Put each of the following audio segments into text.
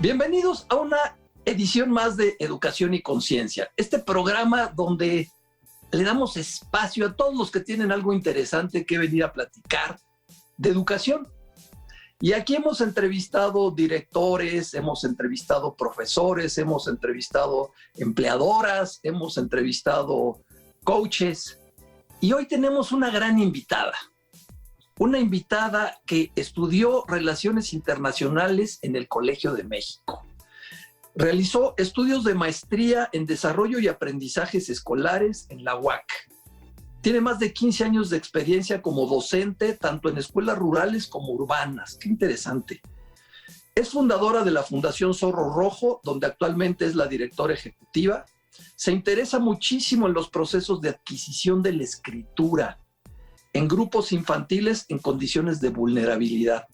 Bienvenidos a una edición más de Educación y Conciencia, este programa donde le damos espacio a todos los que tienen algo interesante que venir a platicar de educación. Y aquí hemos entrevistado directores, hemos entrevistado profesores, hemos entrevistado empleadoras, hemos entrevistado coaches. Y hoy tenemos una gran invitada. Una invitada que estudió Relaciones Internacionales en el Colegio de México. Realizó estudios de maestría en Desarrollo y Aprendizajes Escolares en la UAC. Tiene más de 15 años de experiencia como docente, tanto en escuelas rurales como urbanas. ¡Qué interesante! Es fundadora de la Fundación Zorro Rojo, donde actualmente es la directora ejecutiva. Se interesa muchísimo en los procesos de adquisición de la escritura en grupos infantiles en condiciones de vulnerabilidad.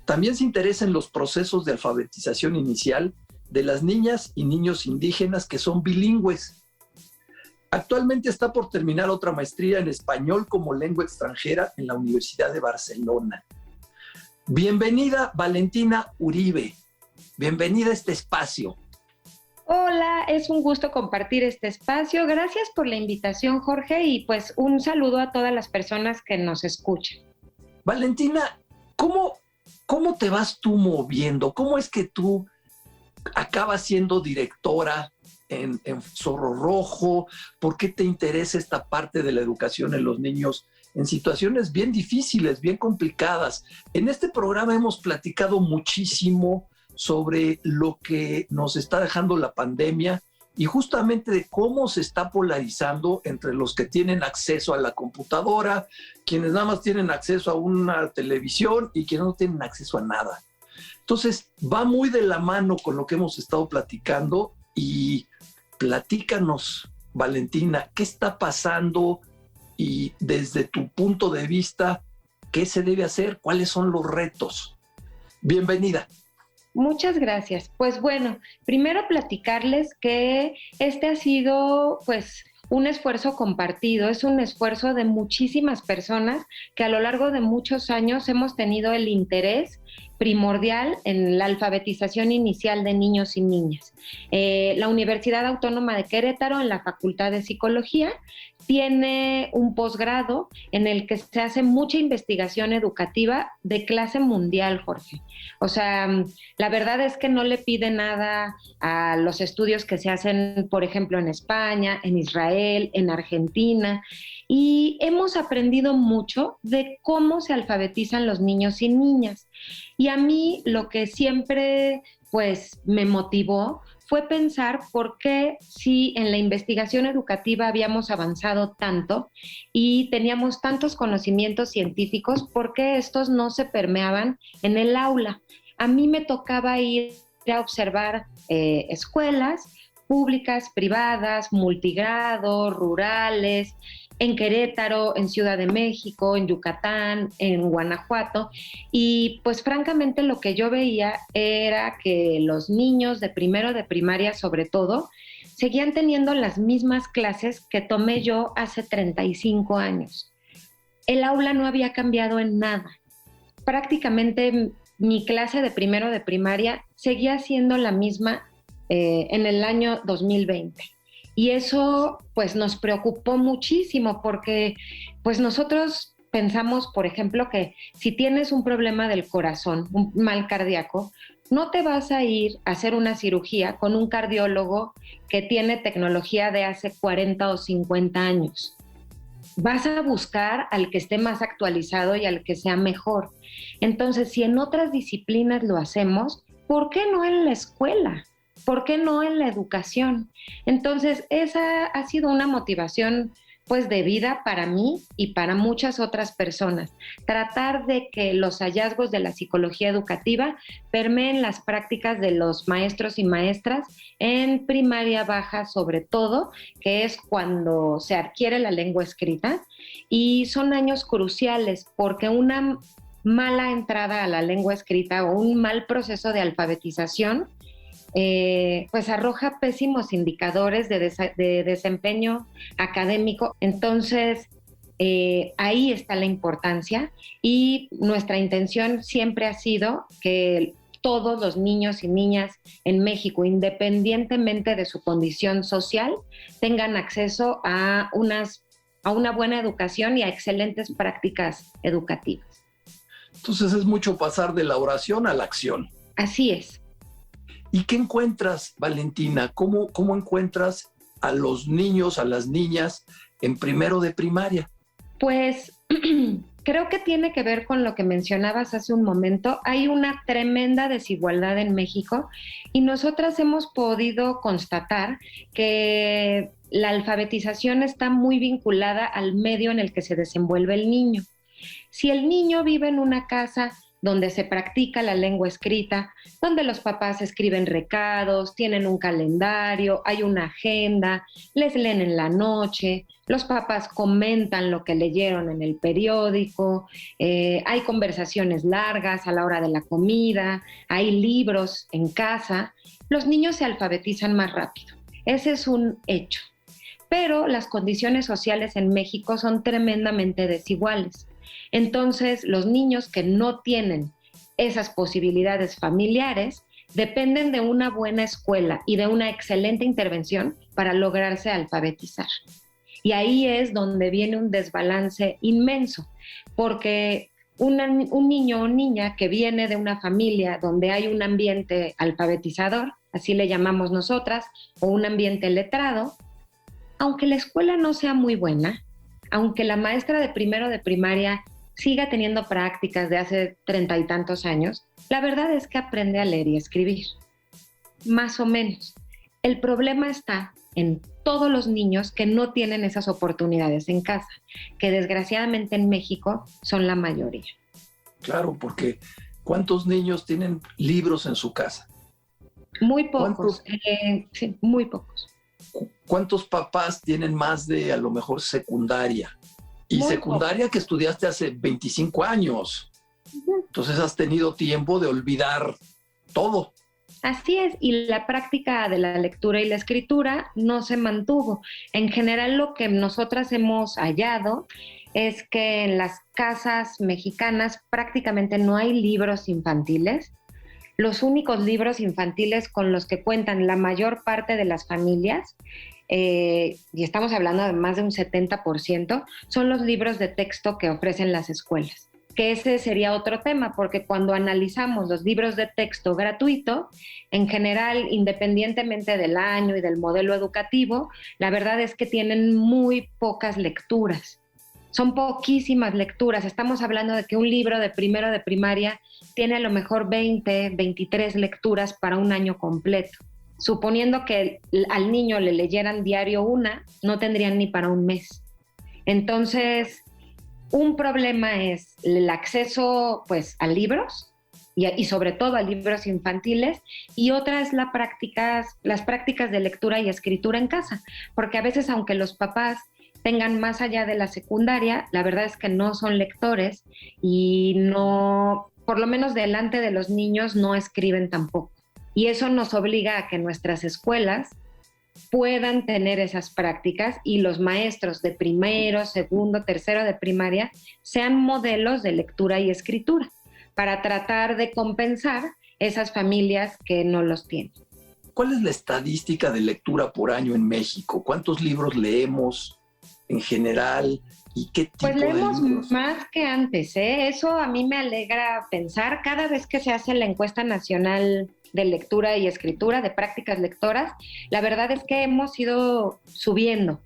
También se interesa en los procesos de alfabetización inicial de las niñas y niños indígenas que son bilingües. Actualmente está por terminar otra maestría en español como lengua extranjera en la Universidad de Barcelona. Bienvenida, Valentina Uribe. Bienvenida a este espacio. Hola, es un gusto compartir este espacio. Gracias por la invitación, Jorge, y pues un saludo a todas las personas que nos escuchan. Valentina, ¿cómo te vas tú moviendo? ¿Cómo es que tú acabas siendo directora en Zorro Rojo? ¿Por qué te interesa esta parte de la educación en los niños en situaciones bien difíciles, bien complicadas? En este programa hemos platicado muchísimo sobre lo que nos está dejando la pandemia y justamente de cómo se está polarizando entre los que tienen acceso a la computadora, quienes nada más tienen acceso a una televisión y quienes no tienen acceso a nada. Entonces, va muy de la mano con lo que hemos estado platicando y platícanos, Valentina, ¿qué está pasando? Y desde tu punto de vista, ¿qué se debe hacer? ¿Cuáles son los retos? Bienvenida. Muchas gracias. Pues bueno, primero platicarles que este ha sido pues un esfuerzo compartido, es un esfuerzo de muchísimas personas que a lo largo de muchos años hemos tenido el interés primordial en la alfabetización inicial de niños y niñas. La Universidad Autónoma de Querétaro, en la Facultad de Psicología, tiene un posgrado en el que se hace mucha investigación educativa de clase mundial, Jorge. O sea, la verdad es que no le pide nada a los estudios que se hacen, por ejemplo, en España, en Israel, en Argentina, y hemos aprendido mucho de cómo se alfabetizan los niños y niñas. Y a mí lo que siempre pues me motivó fue pensar por qué si en la investigación educativa habíamos avanzado tanto y teníamos tantos conocimientos científicos, por qué estos no se permeaban en el aula. A mí me tocaba ir a observar escuelas públicas, privadas, multigrado, rurales, en Querétaro, en Ciudad de México, en Yucatán, en Guanajuato, y pues francamente lo que yo veía era que los niños de primero de primaria sobre todo, seguían teniendo las mismas clases que tomé yo hace 35 años. El aula no había cambiado en nada. Prácticamente mi clase de primero de primaria seguía siendo la misma en el año 2020. Y eso pues nos preocupó muchísimo porque pues nosotros pensamos, por ejemplo, que si tienes un problema del corazón, un mal cardíaco, no te vas a ir a hacer una cirugía con un cardiólogo que tiene tecnología de hace 40 o 50 años. Vas a buscar al que esté más actualizado y al que sea mejor. Entonces, si en otras disciplinas lo hacemos, ¿por qué no en la escuela? ¿Por qué no en la educación? Entonces, esa ha sido una motivación pues de vida para mí y para muchas otras personas. Tratar de que los hallazgos de la psicología educativa permeen las prácticas de los maestros y maestras en primaria baja sobre todo, que es cuando se adquiere la lengua escrita, y son años cruciales porque una mala entrada a la lengua escrita o un mal proceso de alfabetización pues arroja pésimos indicadores de desempeño académico. Entonces, ahí está la importancia y nuestra intención siempre ha sido que todos los niños y niñas en México, independientemente de su condición social, tengan acceso a una buena educación y a excelentes prácticas educativas. Entonces es mucho pasar de la oración a la acción. Así es. ¿Y qué encuentras, Valentina? ¿Cómo encuentras a los niños, a las niñas en primero de primaria? Pues creo que tiene que ver con lo que mencionabas hace un momento. Hay una tremenda desigualdad en México y nosotras hemos podido constatar que la alfabetización está muy vinculada al medio en el que se desenvuelve el niño. Si el niño vive en una casa donde se practica la lengua escrita, donde los papás escriben recados, tienen un calendario, hay una agenda, les leen en la noche, los papás comentan lo que leyeron en el periódico, hay conversaciones largas a la hora de la comida, hay libros en casa, los niños se alfabetizan más rápido. Ese es un hecho. Pero las condiciones sociales en México son tremendamente desiguales. Entonces, los niños que no tienen esas posibilidades familiares dependen de una buena escuela y de una excelente intervención para lograrse alfabetizar. Y ahí es donde viene un desbalance inmenso, porque un niño o niña que viene de una familia donde hay un ambiente alfabetizador, así le llamamos nosotras, o un ambiente letrado, aunque la escuela no sea muy buena, aunque la maestra de primero de primaria siga teniendo prácticas de hace 30 y tantos años, la verdad es que aprende a leer y escribir, más o menos. El problema está en todos los niños que no tienen esas oportunidades en casa, que desgraciadamente en México son la mayoría. Claro, porque ¿cuántos niños tienen libros en su casa? Muy pocos, sí, muy pocos. ¿Cuántos papás tienen más de a lo mejor secundaria? Y Muy secundaria poco. que estudiaste hace 25 años. Entonces has tenido tiempo de olvidar todo. Así es, y la práctica de la lectura y la escritura no se mantuvo. En general, lo que nosotras hemos hallado es que en las casas mexicanas prácticamente no hay libros infantiles. Los únicos libros infantiles con los que cuentan la mayor parte de las familias, y estamos hablando de más de un 70%, son los libros de texto que ofrecen las escuelas. Que ese sería otro tema, porque cuando analizamos los libros de texto gratuito, en general, independientemente del año y del modelo educativo, la verdad es que tienen muy pocas lecturas. Son poquísimas lecturas. Estamos hablando de que un libro de primero de primaria tiene a lo mejor 20, 23 lecturas para un año completo. Suponiendo que al niño le leyeran diario una, no tendrían ni para un mes. Entonces, un problema es el acceso pues, a libros y sobre todo a libros infantiles, y otra es las prácticas de lectura y escritura en casa, porque a veces aunque los papás tengan más allá de la secundaria, la verdad es que no son lectores y no, por lo menos delante de los niños, no escriben tampoco. Y eso nos obliga a que nuestras escuelas puedan tener esas prácticas y los maestros de primero, segundo, tercero de primaria sean modelos de lectura y escritura para tratar de compensar esas familias que no los tienen. ¿Cuál es la estadística de lectura por año en México? ¿Cuántos libros leemos en general y qué tipo pues de leemos libros? más que antes, ¿eh? Eso a mí me alegra pensar. Cada vez que se hace la encuesta nacional de lectura y escritura, de prácticas lectoras, la verdad es que hemos ido subiendo.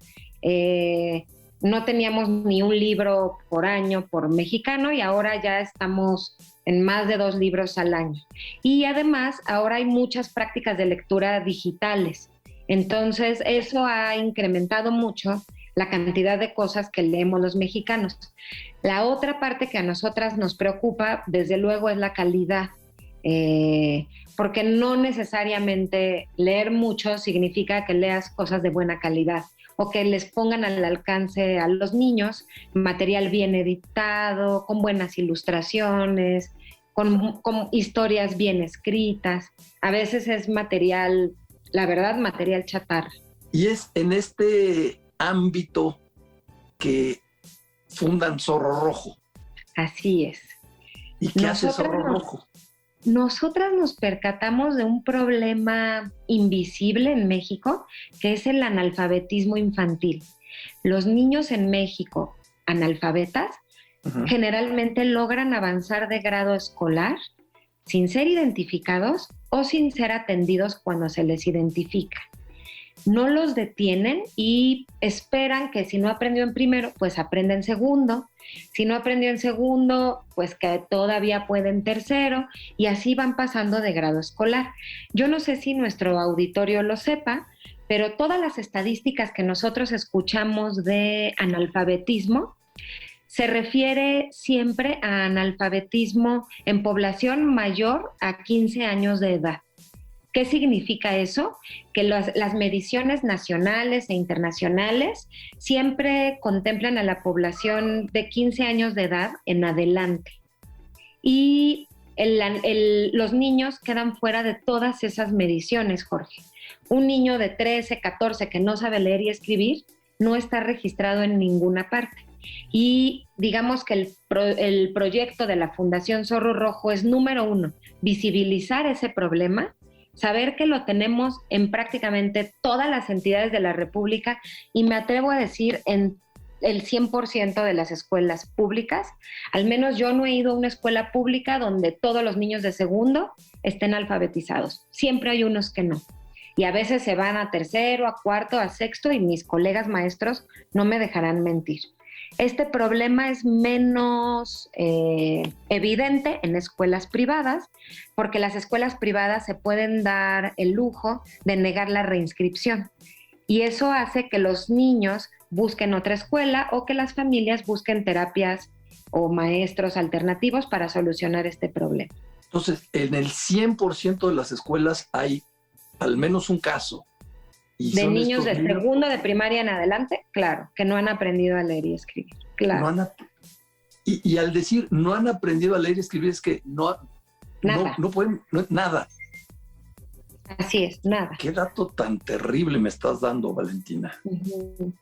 No teníamos ni un libro por año por mexicano y ahora ya estamos en más de 2 libros al año. Y además ahora hay muchas prácticas de lectura digitales. Entonces eso ha incrementado mucho la cantidad de cosas que leemos los mexicanos. La otra parte que a nosotras nos preocupa, desde luego, es la calidad. Porque no necesariamente leer mucho significa que leas cosas de buena calidad o que les pongan al alcance a los niños material bien editado, con buenas ilustraciones, con historias bien escritas. A veces es material, la verdad, material chatarra. Y es en este ámbito que fundan Zorro Rojo. Así es. ¿Y qué hace Zorro Rojo? nosotras nos percatamos de un problema invisible en México, que es el analfabetismo infantil. Los niños en México analfabetas generalmente logran avanzar de grado escolar sin ser identificados o sin ser atendidos cuando se les identifica. No los detienen y esperan que si no aprendió en primero, pues aprenda en segundo. Si no aprendió en segundo, pues que todavía puede en tercero, y así van pasando de grado escolar. Yo no sé si nuestro auditorio lo sepa, pero todas las estadísticas que nosotros escuchamos de analfabetismo se refiere siempre a analfabetismo en población mayor a 15 años de edad. ¿Qué significa eso? Que las mediciones nacionales e internacionales siempre contemplan a la población de 15 años de edad en adelante. Y los niños quedan fuera de todas esas mediciones, Jorge. Un niño de 13, 14 que no sabe leer y escribir no está registrado en ninguna parte. Y digamos que el proyecto de la Fundación Zorro Rojo es, número 1, visibilizar ese problema, saber que lo tenemos en prácticamente todas las entidades de la República, y me atrevo a decir en el 100% de las escuelas públicas. Al menos yo no he ido a una escuela pública donde todos los niños de segundo estén alfabetizados. Siempre hay unos que no. Y a veces se van a tercero, a cuarto, a sexto, y mis colegas maestros no me dejarán mentir. Este problema es menos evidente en escuelas privadas, porque las escuelas privadas se pueden dar el lujo de negar la reinscripción. Y eso hace que los niños busquen otra escuela o que las familias busquen terapias o maestros alternativos para solucionar este problema. Entonces, en el 100% de las escuelas hay al menos un caso. De niños de segundo de primaria en adelante, claro, que no han aprendido a leer y escribir. Claro. Y al decir no han aprendido a leer y escribir, es que no pueden, nada. Así es, nada. Qué dato tan terrible me estás dando, Valentina. Uh-huh.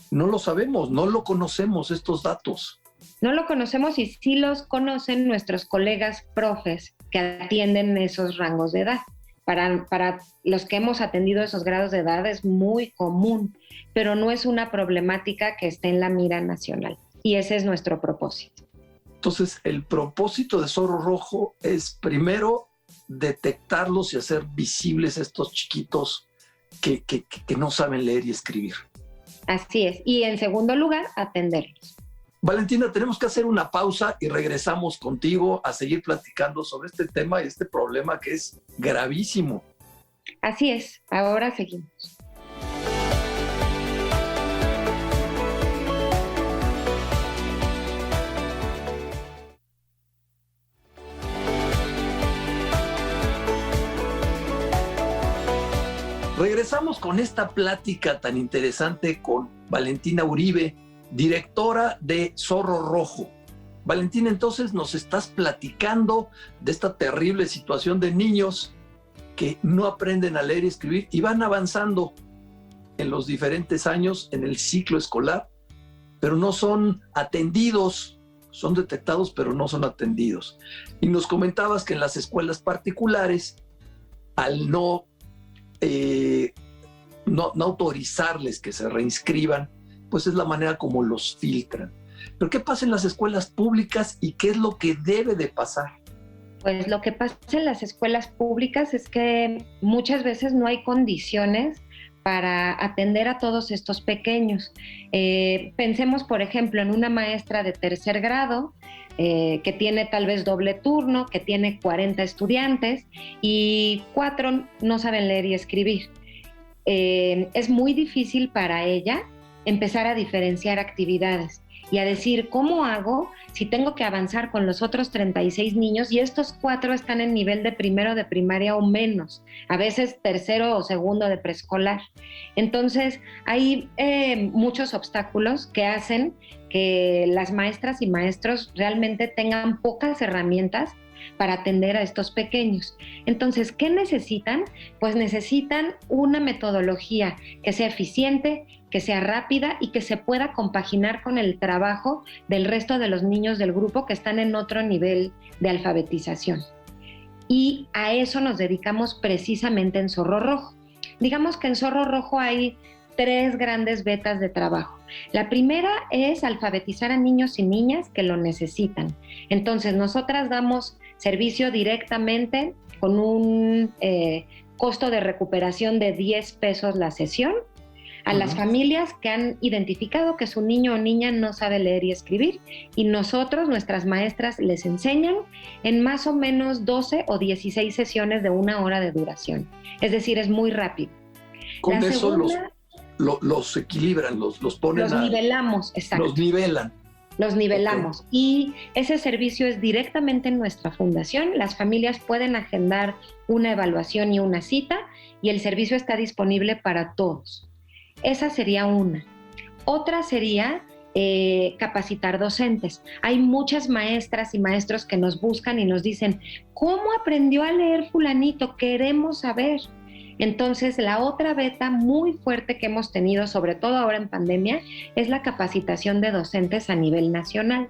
No lo sabemos, no lo conocemos, estos datos. No lo conocemos, y sí los conocen nuestros colegas profes que atienden esos rangos de edad. Para los que hemos atendido esos grados de edad es muy común, pero no es una problemática que esté en la mira nacional, y ese es nuestro propósito. Entonces, el propósito de Zorro Rojo es primero detectarlos y hacer visibles a estos chiquitos que no saben leer y escribir. Así es, y en segundo lugar, atenderlos. Valentina, tenemos que hacer una pausa y regresamos contigo a seguir platicando sobre este tema y este problema que es gravísimo. Así es, ahora seguimos. Regresamos con esta plática tan interesante con Valentina Uribe, directora de Zorro Rojo. Valentina, entonces nos estás platicando de esta terrible situación de niños que no aprenden a leer y escribir y van avanzando en los diferentes años en el ciclo escolar, pero no son atendidos, son detectados, pero no son atendidos. Y nos comentabas que en las escuelas particulares, al no autorizarles que se reinscriban, pues es la manera como los filtran. Pero ¿qué pasa en las escuelas públicas y qué es lo que debe de pasar? Pues lo que pasa en las escuelas públicas es que muchas veces no hay condiciones para atender a todos estos pequeños. Pensemos, por ejemplo, en una maestra de tercer grado que tiene tal vez doble turno, que tiene 40 estudiantes y 4 no saben leer y escribir. Es muy difícil para ella empezar a diferenciar actividades y a decir, ¿cómo hago si tengo que avanzar con los otros 36 niños y estos 4 están en nivel de primero de primaria o menos, a veces tercero o segundo de preescolar? Entonces, hay muchos obstáculos que hacen que las maestras y maestros realmente tengan pocas herramientas para atender a estos pequeños. Entonces, ¿qué necesitan? Pues necesitan una metodología que sea eficiente, que sea rápida y que se pueda compaginar con el trabajo del resto de los niños del grupo que están en otro nivel de alfabetización. y a eso nos dedicamos precisamente en Zorro Rojo. Digamos que en Zorro Rojo hay 3 grandes vetas de trabajo. La primera es alfabetizar a niños y niñas que lo necesitan. Entonces, nosotras damos servicio directamente con un costo de recuperación de 10 pesos la sesión a las familias que han identificado que su niño o niña no sabe leer y escribir, y nosotros, nuestras maestras, les enseñan en más o menos 12 o 16 sesiones de 1 hora de duración. Es decir, es muy rápido. Con eso los equilibran, los ponen los nivelamos, exacto. Los nivelan. Los nivelamos. Okay. Y ese servicio es directamente en nuestra fundación. Las familias pueden agendar una evaluación y una cita, y el servicio está disponible para todos. Esa sería una. Otra sería capacitar docentes. Hay muchas maestras y maestros que nos buscan y nos dicen, ¿cómo aprendió a leer fulanito? Queremos saber. Entonces, la otra beta muy fuerte que hemos tenido, sobre todo ahora en pandemia, es la capacitación de docentes a nivel nacional.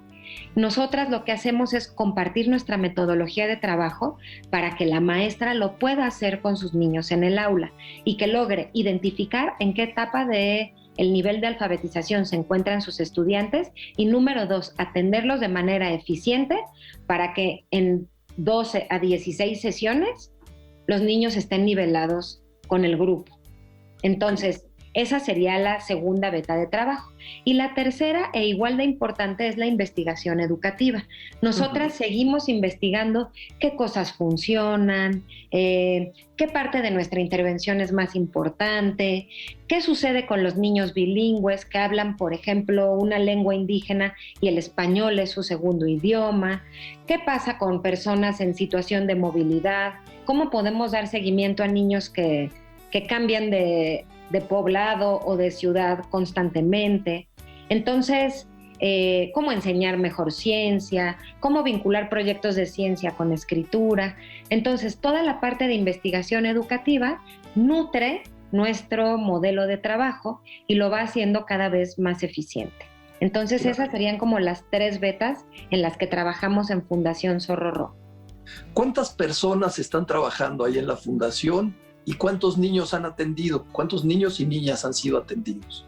Nosotras lo que hacemos es compartir nuestra metodología de trabajo para que la maestra lo pueda hacer con sus niños en el aula y que logre identificar en qué etapa del nivel de alfabetización se encuentran sus estudiantes, y número 2, atenderlos de manera eficiente para que en 12 a 16 sesiones los niños estén nivelados con el grupo. Entonces, esa sería la segunda beta de trabajo. Y la tercera, e igual de importante, es la investigación educativa. Nosotras seguimos investigando qué cosas funcionan, qué parte de nuestra intervención es más importante, qué sucede con los niños bilingües que hablan, por ejemplo, una lengua indígena y el español es su segundo idioma, qué pasa con personas en situación de movilidad, cómo podemos dar seguimiento a niños que cambian de poblado o de ciudad constantemente. Entonces, cómo enseñar mejor ciencia, cómo vincular proyectos de ciencia con escritura. Entonces, toda la parte de investigación educativa nutre nuestro modelo de trabajo y lo va haciendo cada vez más eficiente. Entonces, esas serían como las 3 betas en las que trabajamos en Fundación Zorro Rojo. ¿Cuántas personas están trabajando ahí en la fundación? ¿Y cuántos niños han atendido? ¿Cuántos niños y niñas han sido atendidos?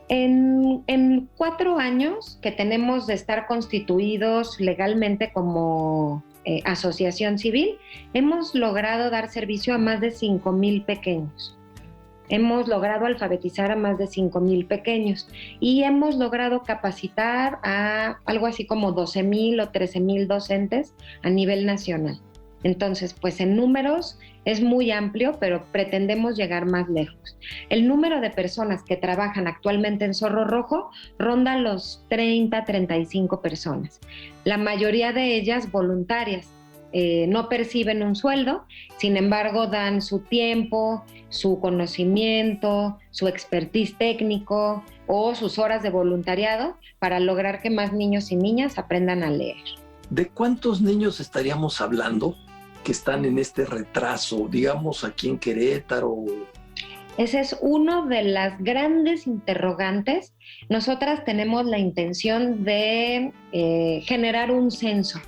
En 4 años que tenemos de estar constituidos legalmente como asociación civil, hemos logrado dar servicio a más de 5,000 pequeños. Hemos logrado alfabetizar a más de 5,000 pequeños y hemos logrado capacitar a algo así como 12,000 o 13,000 docentes a nivel nacional. Entonces, pues en números es muy amplio, pero pretendemos llegar más lejos. El número de personas que trabajan actualmente en Zorro Rojo ronda los 30, 35 personas. La mayoría de ellas voluntarias. No perciben un sueldo, sin embargo dan su tiempo, su conocimiento, su expertise técnico o sus horas de voluntariado para lograr que más niños y niñas aprendan a leer. ¿De cuántos niños estaríamos hablando que están en este retraso, digamos, aquí en Querétaro? Ese es uno de las grandes interrogantes. Nosotras tenemos la intención de generar un censo.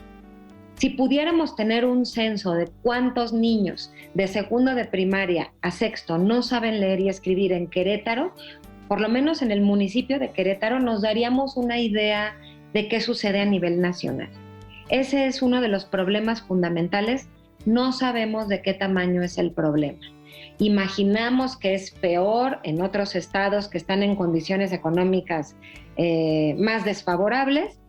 Si pudiéramos tener un censo de cuántos niños de segundo de primaria a sexto no saben leer y escribir en Querétaro, por lo menos en el municipio de Querétaro, nos daríamos una idea de qué sucede a nivel nacional. Ese es uno de los problemas fundamentales. No sabemos de qué tamaño es el problema. Imaginamos que es peor en otros estados que están en condiciones económicas más desfavorables,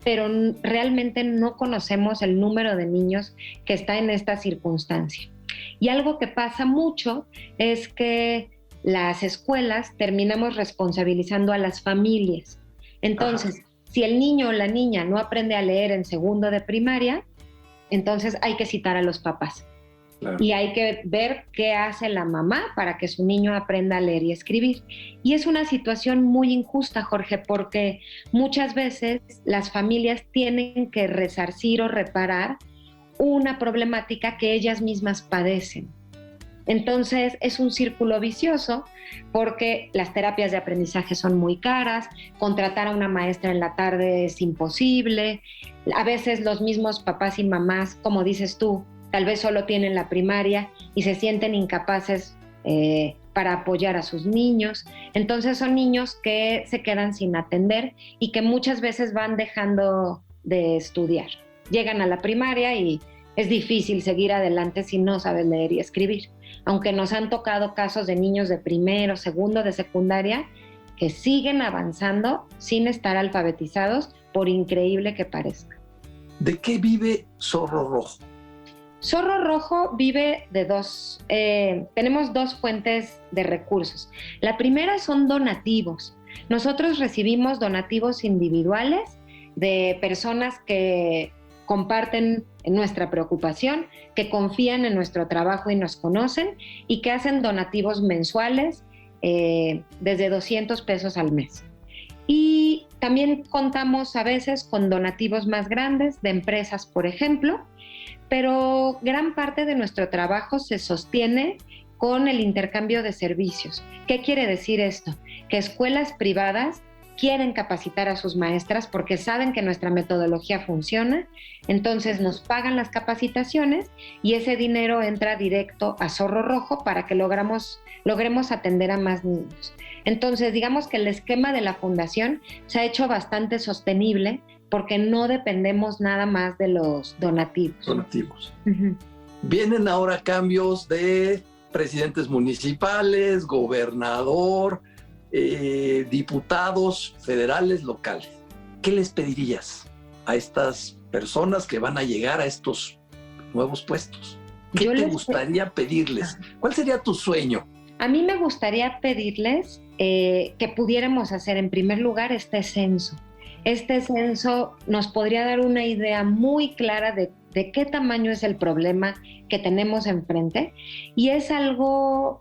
pero realmente no conocemos el número de niños que está en esta circunstancia. Y algo que pasa mucho es que las escuelas terminamos responsabilizando a las familias. Entonces, si el niño o la niña no aprende a leer en segundo de primaria, entonces hay que citar a los papás. Claro. Y hay que ver qué hace la mamá para que su niño aprenda a leer y escribir. Y es una situación muy injusta, Jorge, porque muchas veces las familias tienen que resarcir o reparar una problemática que ellas mismas padecen. Entonces es un círculo vicioso porque las terapias de aprendizaje son muy caras, contratar a una maestra en la tarde es imposible, a veces los mismos papás y mamás, como dices tú, tal vez solo tienen la primaria y se sienten incapaces para apoyar a sus niños. Entonces son niños que se quedan sin atender y que muchas veces van dejando de estudiar. Llegan a la primaria y es difícil seguir adelante si no sabes leer y escribir. Aunque nos han tocado casos de niños de primero, segundo, de secundaria, que siguen avanzando sin estar alfabetizados, por increíble que parezca. ¿De qué vive Zorro Rojo? Zorro Rojo vive de tenemos dos fuentes de recursos. La primera son donativos. Nosotros recibimos donativos individuales de personas que comparten nuestra preocupación, que confían en nuestro trabajo y nos conocen y que hacen donativos mensuales desde 200 pesos al mes. Y también contamos a veces con donativos más grandes de empresas, por ejemplo, pero gran parte de nuestro trabajo se sostiene con el intercambio de servicios. ¿Qué quiere decir esto? Que escuelas privadas quieren capacitar a sus maestras porque saben que nuestra metodología funciona, entonces nos pagan las capacitaciones y ese dinero entra directo a Zorro Rojo para que logremos atender a más niños. Entonces, digamos que el esquema de la fundación se ha hecho bastante sostenible porque no dependemos nada más de los donativos. Uh-huh. Vienen ahora cambios de presidentes municipales, gobernador, diputados federales, locales. ¿Qué les pedirías a estas personas que van a llegar a estos nuevos puestos? ¿Qué te gustaría pedirles? ¿Cuál sería tu sueño? A mí me gustaría pedirles que pudiéramos hacer en primer lugar este censo. Este censo nos podría dar una idea muy clara de qué tamaño es el problema que tenemos enfrente y es algo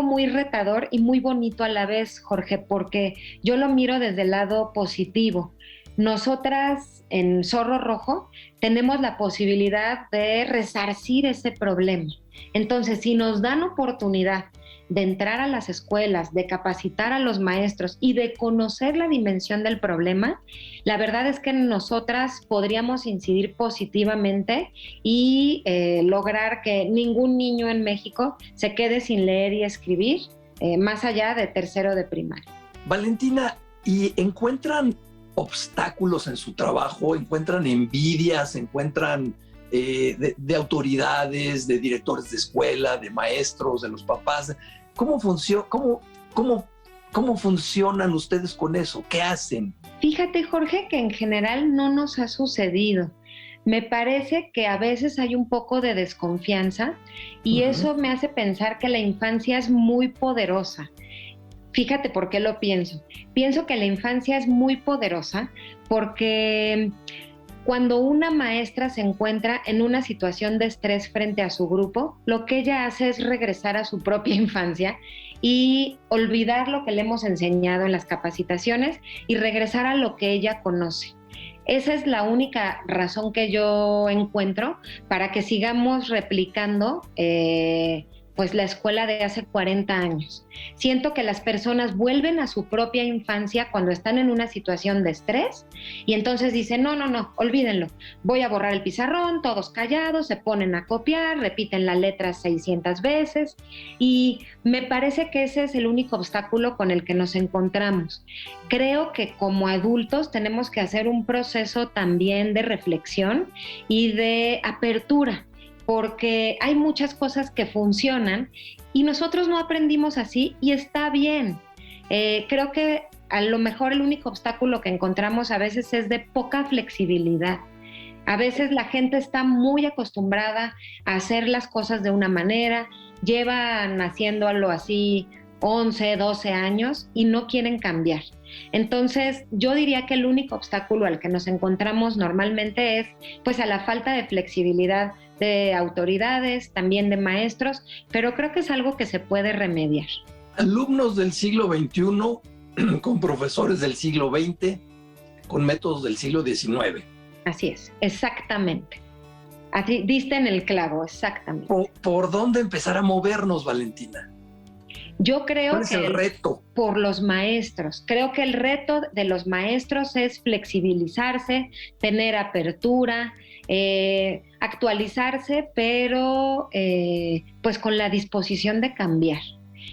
muy retador y muy bonito a la vez, Jorge, porque yo lo miro desde el lado positivo. Nosotras en Zorro Rojo tenemos la posibilidad de resarcir ese problema. Entonces, si nos dan oportunidad de entrar a las escuelas, de capacitar a los maestros y de conocer la dimensión del problema, la verdad es que nosotras podríamos incidir positivamente y lograr que ningún niño en México se quede sin leer y escribir, más allá de tercero de primaria. Valentina, ¿y encuentran obstáculos en su trabajo? ¿Encuentran envidias? ¿Encuentran de autoridades, de directores de escuela, de maestros, de los papás? ¿Cómo funcionan ustedes con eso? ¿Qué hacen? Fíjate, Jorge, que en general no nos ha sucedido. Me parece que a veces hay un poco de desconfianza y eso me hace pensar que la infancia es muy poderosa. Fíjate por qué lo pienso. Pienso que la infancia es muy poderosa porque cuando una maestra se encuentra en una situación de estrés frente a su grupo, lo que ella hace es regresar a su propia infancia y olvidar lo que le hemos enseñado en las capacitaciones y regresar a lo que ella conoce. Esa es la única razón que yo encuentro para que sigamos replicando pues la escuela de hace 40 años. Siento que las personas vuelven a su propia infancia cuando están en una situación de estrés y entonces dicen, no, olvídenlo, voy a borrar el pizarrón, todos callados, se ponen a copiar, repiten la letra 600 veces y me parece que ese es el único obstáculo con el que nos encontramos. Creo que como adultos tenemos que hacer un proceso también de reflexión y de apertura, porque hay muchas cosas que funcionan y nosotros no aprendimos así y está bien. Creo que a lo mejor el único obstáculo que encontramos a veces es de poca flexibilidad. A veces la gente está muy acostumbrada a hacer las cosas de una manera, llevan haciéndolo así 11, 12 años y no quieren cambiar. Entonces, yo diría que el único obstáculo al que nos encontramos normalmente es pues a la falta de flexibilidad de autoridades, también de maestros, pero creo que es algo que se puede remediar. Alumnos del siglo XXI con profesores del siglo XX, con métodos del siglo XIX. Así es, exactamente. Así diste en el clavo, exactamente. ¿Por dónde empezar a movernos, Valentina? Yo creo ¿Cuál es el reto? Por los maestros. Creo que el reto de los maestros es flexibilizarse, tener apertura actualizarse, pero pues con la disposición de cambiar.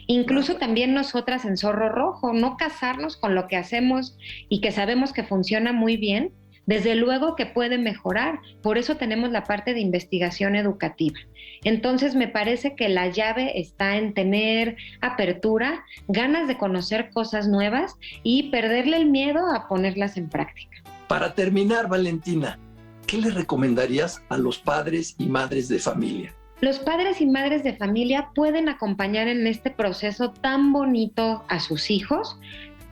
Incluso también nosotras en Zorro Rojo, no casarnos con lo que hacemos y que sabemos que funciona muy bien, desde luego que puede mejorar, por eso tenemos la parte de investigación educativa. Entonces me parece que la llave está en tener apertura, ganas de conocer cosas nuevas y perderle el miedo a ponerlas en práctica. Para terminar, Valentina, ¿qué le recomendarías a los padres y madres de familia? Los padres y madres de familia pueden acompañar en este proceso tan bonito a sus hijos,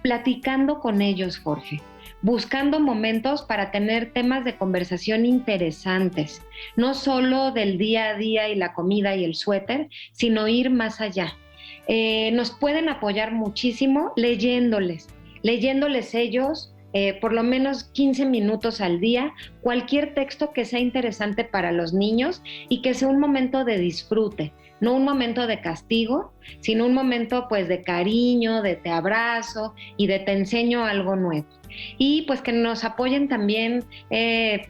platicando con ellos, Jorge, buscando momentos para tener temas de conversación interesantes, no solo del día a día y la comida y el suéter, sino ir más allá. Nos pueden apoyar muchísimo leyéndoles ellos, por lo menos 15 minutos al día, cualquier texto que sea interesante para los niños y que sea un momento de disfrute, no un momento de castigo, sino un momento pues de cariño, de te abrazo y de te enseño algo nuevo. Y pues que nos apoyen también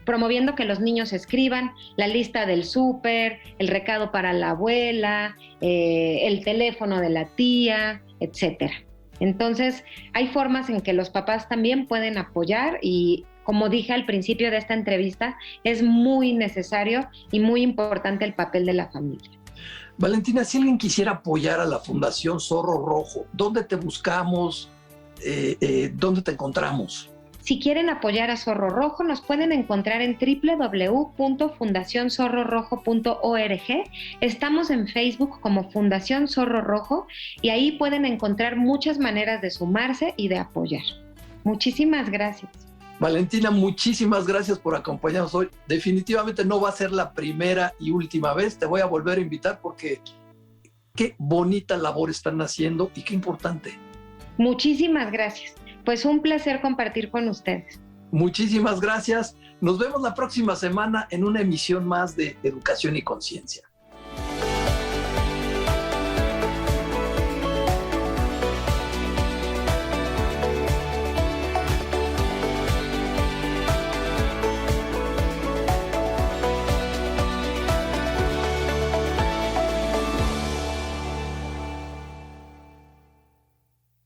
promoviendo que los niños escriban la lista del súper, el recado para la abuela, el teléfono de la tía, etcétera. Entonces, hay formas en que los papás también pueden apoyar y, como dije al principio de esta entrevista, es muy necesario y muy importante el papel de la familia. Valentina, si alguien quisiera apoyar a la Fundación Zorro Rojo, ¿dónde te buscamos? ¿Dónde te encontramos? Si quieren apoyar a Zorro Rojo, nos pueden encontrar en www.fundacionzorrorojo.org. Estamos en Facebook como Fundación Zorro Rojo y ahí pueden encontrar muchas maneras de sumarse y de apoyar. Muchísimas gracias. Valentina, muchísimas gracias por acompañarnos hoy. Definitivamente no va a ser la primera y última vez. Te voy a volver a invitar porque qué bonita labor están haciendo y qué importante. Muchísimas gracias. Pues un placer compartir con ustedes. Muchísimas gracias. Nos vemos la próxima semana en una emisión más de Educación y Conciencia.